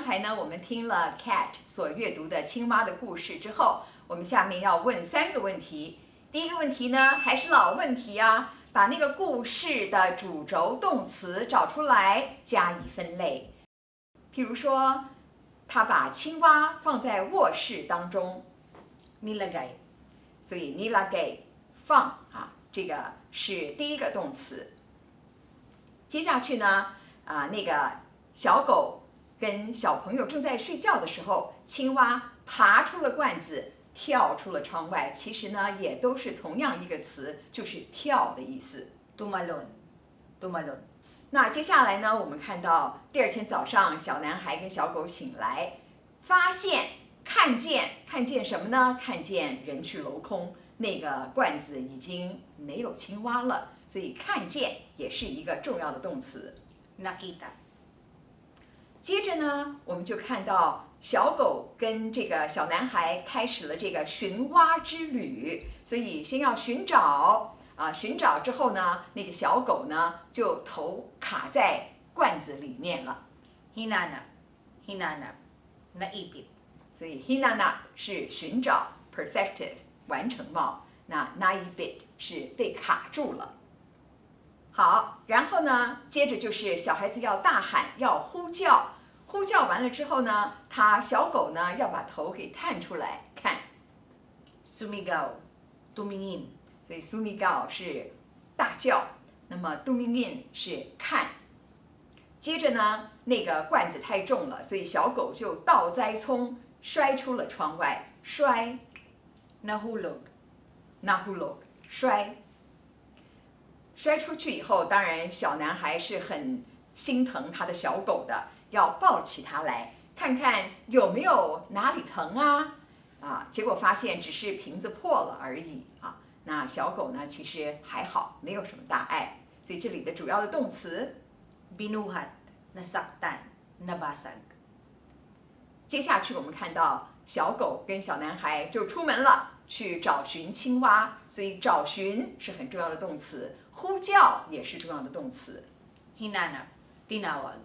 刚才呢，我们听了 Cat 所阅读的青蛙的故事之后，我们下面要问3个问题。第一个问题呢，还是老问题啊，把那个故事的主轴动词找出来，加以分类。譬如说，他把青蛙放在卧室当中 nilagay， 所以 nilagay 放啊，这个是第一个动词。接下去呢，那个小狗跟小朋友正在睡觉的时候，青蛙爬出了罐子，跳出了窗外。其实呢，也都是同样一个词，就是跳的意思。tumalon， 那接下来呢，我们看到第2天早上，小男孩跟小狗醒来，看见什么呢？看见人去楼空，那个罐子已经没有青蛙了。所以看见也是一个重要的动词。nakita。接着呢，我们就看到小狗跟这个小男孩开始了这个寻蛙之旅。所以先要寻找寻找之后呢，那个小狗呢就头卡在罐子里面了。hinanap， naipit。所以 hinanap 是寻找 perfective 完成貌，那 naipit 是被卡住了。好，然后呢，接着就是小孩子要大喊，要呼叫，呼叫完了之后呢，小狗呢要把头给探出来看。sumigaw， tumingin。所以 sumigaw 是大叫，那么 tumingin 是看。接着呢，那个罐子太重了，所以小狗就倒栽葱，摔出了窗外。摔 nahulog， 摔出去以后，当然小男孩是很心疼他的小狗的，要抱起它来，看看有没有哪里疼结果发现只是瓶子破了而已那小狗呢，其实还好，没有什么大碍。所以这里的主要的动词 binuhat， nasaktan， nabasag。接下去我们看到小狗跟小男孩就出门了，去找寻青蛙。所以找寻是很重要的动词，呼叫也是重要的动词。hinanap， tinawag。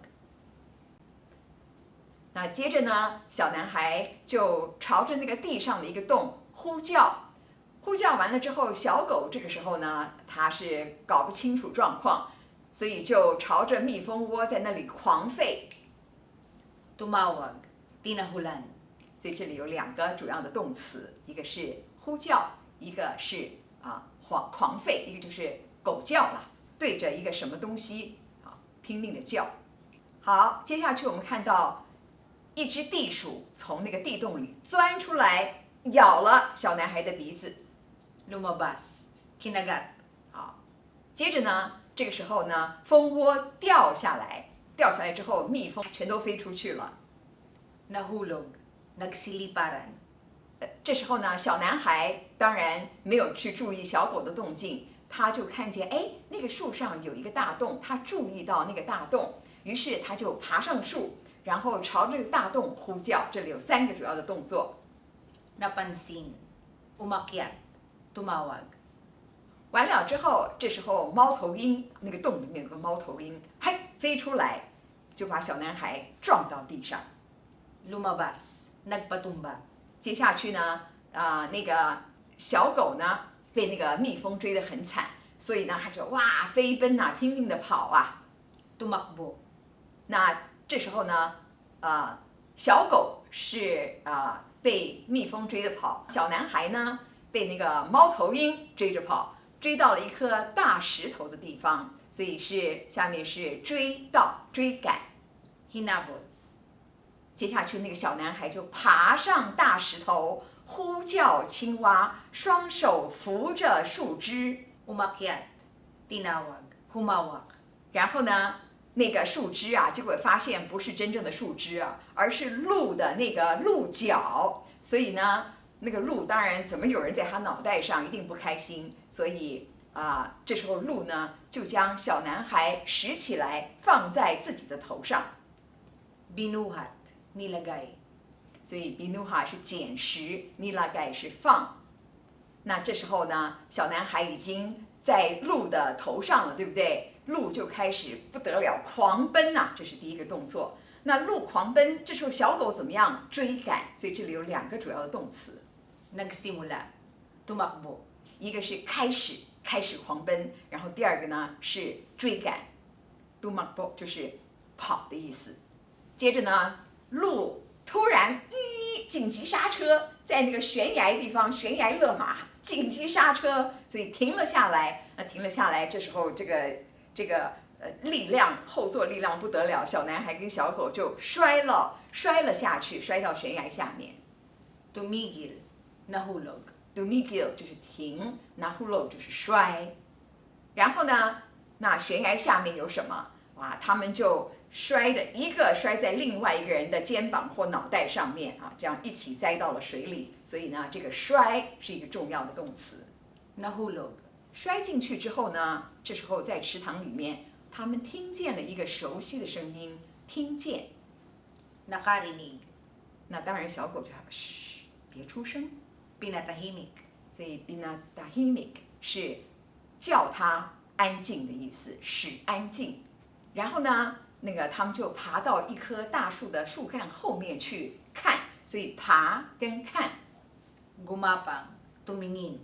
那接着呢，小男孩就朝着那个地上的一个洞呼叫。呼叫完了之后，小狗这个时候呢，它是搞不清楚状况，所以就朝着蜜蜂窝在那里狂吠。tumawag， tinahulan。所以这里有2个主要的动词，一个是呼叫，一个是狂吠，一个就是狗叫了，对着一个什么东西拼命的叫。好，接下去我们看到一只地鼠从那个地洞里钻出来，咬了小男孩的鼻子。lumabas， kinagat。接着呢，这个时候呢，蜂窝掉下来之后，蜜蜂全都飞出去了。nahulog， nagsiliparan。这时候呢，小男孩当然没有去注意小狗的动静，他就看见那个树上有一个大洞，他注意到那个大洞，于是他就爬上树，然后朝这个大洞呼叫。这里有3个主要的动作。napansin， umakyat， tumawag。完了之后，这时候猫头鹰，那个洞里面有个猫头鹰，飞出来，就把小男孩撞到地上。lumabas， nagpatumba。接下去呢，那个小狗呢被那个蜜蜂追得很惨，所以呢，它就飞奔拼命的跑tumakbo。那这时候呢，小狗是被蜜蜂追着跑，小男孩呢被那个猫头鹰追着跑，追到了一颗大石头的地方，所以下面是追赶 hinabol。接下去那个小男孩就爬上大石头，呼叫青蛙，双手扶着树枝 umakyat， tinawag， humawak。然后呢，那个树枝结果发现不是真正的树枝而是鹿的那个鹿角，所以呢，那个鹿当然怎么有人在他脑袋上，一定不开心，所以这时候鹿呢就将小男孩拾起来放在自己的头上。binuhat， nilagay。所以 binuha 是捡拾 nilagay 是放。那这时候呢，小男孩已经在鹿的头上了，对不对？鹿就开始不得了，狂奔这是第一个动作。那鹿狂奔，这时候小狗怎么样？追赶。所以这里有2个主要的动词， nagsimula, tumakbo, 一个是开始狂奔，然后第二个呢是追赶 ，tumakbo 就是跑的意思。接着呢，鹿突然紧急刹车，在那个悬崖地方，悬崖勒马，紧急刹车，所以停了下来。停了下来，这时候这个力量，后座力量不得了，小男孩跟小狗就摔了下去，摔到悬崖下面。 tumigil, nahulog, Tumigil 就是停 ，nahulog 就是摔。然后呢，那悬崖下面有什么？哇，他们就一个摔在另外一个人的肩膀或脑袋上面啊，这样一起栽到了水里。所以呢，这个摔是一个重要的动词。 nahulog, 摔进去之后呢，这时候在池塘里面，他们听见了一个熟悉的声音，听见。 nakarinig, 那当然，小狗就嘘，别出声。 pinatahimik, 所以 binatahimik 是叫它安静的意思，使安静。然后呢，他们就爬到一棵大树的树干后面去看，所以爬跟看， gumapang, tumingin,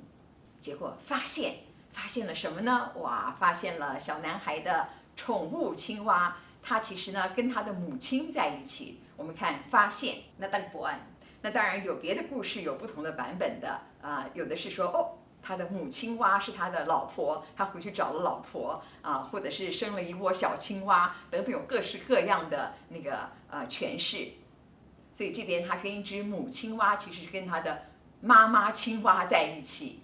结果发现了什么呢？哇，发现了小男孩的宠物青蛙，它其实呢跟它的母亲在一起。我们看发现， natagpuan, 那当然有别的故事，有不同的版本的有的是说他的母青蛙是他的老婆，他回去找了老婆或者是生了一窝小青蛙等等，有各式各样的诠释。所以这边他跟一只母青蛙其实是跟他的妈妈青蛙在一起。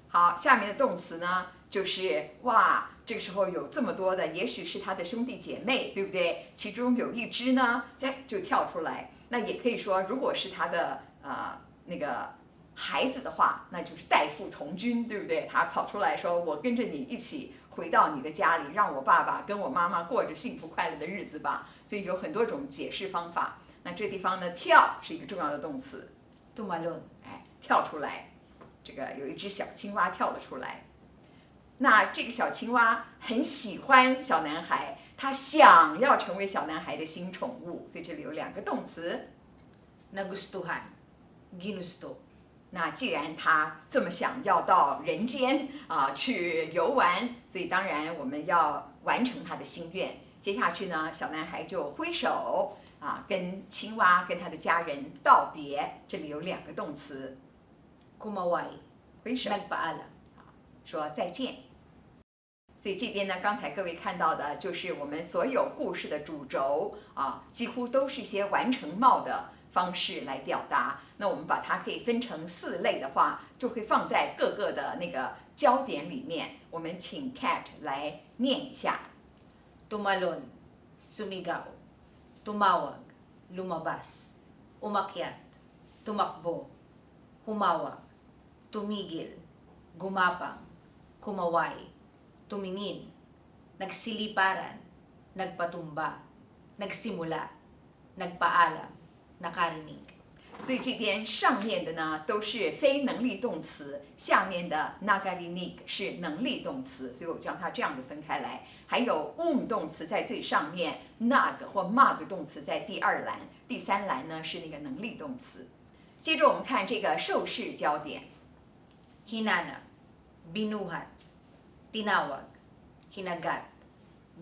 好，下面的动词呢就是哇，这个时候有这么多的，也许是他的兄弟姐妹，对不对？其中有一只呢，就跳出来。那也可以说，如果是他的孩子的话，那就是代父从军，对不对？他跑出来说：“我跟着你一起回到你的家里，让我爸爸跟我妈妈过着幸福快乐的日子吧。”所以有很多种解释方法。那这地方呢，跳是一个重要的动词， tumalon, 跳出来。这个有一只小青蛙跳了出来。那这个小青蛙很喜欢小男孩，他想要成为小男孩的新宠物，所以这里有2个动词。 nagustuhan, ginusto, 那既然他这么想要到人间去游玩，所以当然我们要完成他的心愿。接下去呢，小男孩就挥手跟青蛙跟他的家人道别。这里有2个动词， kumaway, 挥手 nagpaalam, 说再见。所以这边呢，刚才各位看到的就是我们所有故事的主轴几乎都是一些完成貌的方式来表达。那我们把它可以分成4类的话，就会放在各个的那个焦点里面。我们请 Cat 来念一下。 tumalon, sumigaw, tumawag, lumabas, umakyat, tumakbo, humawak, tumigil, gumapang, kumaway, tumingin, nagsiliparan, nagpatumba, nagsimula, nagpaalam, nakarinig. 所以这边上面的呢都是非能力动词，下面的 nagarinig 是能力动词，所以我将它这样子分开来。还有 动词在最上面 ，nag 或 mag 动词在第2栏，第3栏呢是那个能力动词。接着我们看这个受事焦点， hinanap, binuhat, tinawag, hinagat,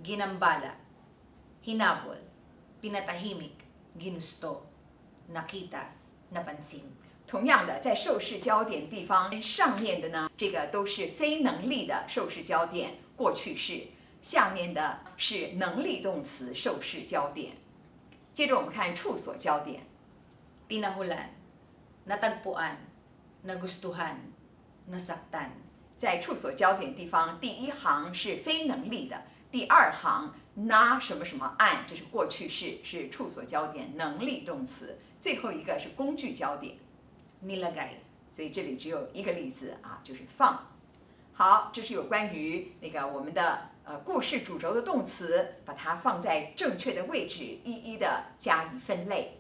ginambala, hinabol, pinatahimik, ginusto, nakita, napansin. 同样的，在受事焦点地方上面的呢，这个都是非能力的受事焦点，过去式。下面的是能力动词受事焦点。接着我们看处所焦点， Tinahulan, natagpuan, nagustuhan, nasaktan. 在处所焦点地方，第1行是非能力的，第2行 na 什么什么 an 这是过去式，是处所焦点能力动词。最后一个是工具焦点， Nilagay. 所以这里只有一个例子就是放。好，这是有关于我们的故事主轴的动词，把它放在正确的位置，一一的加以分类。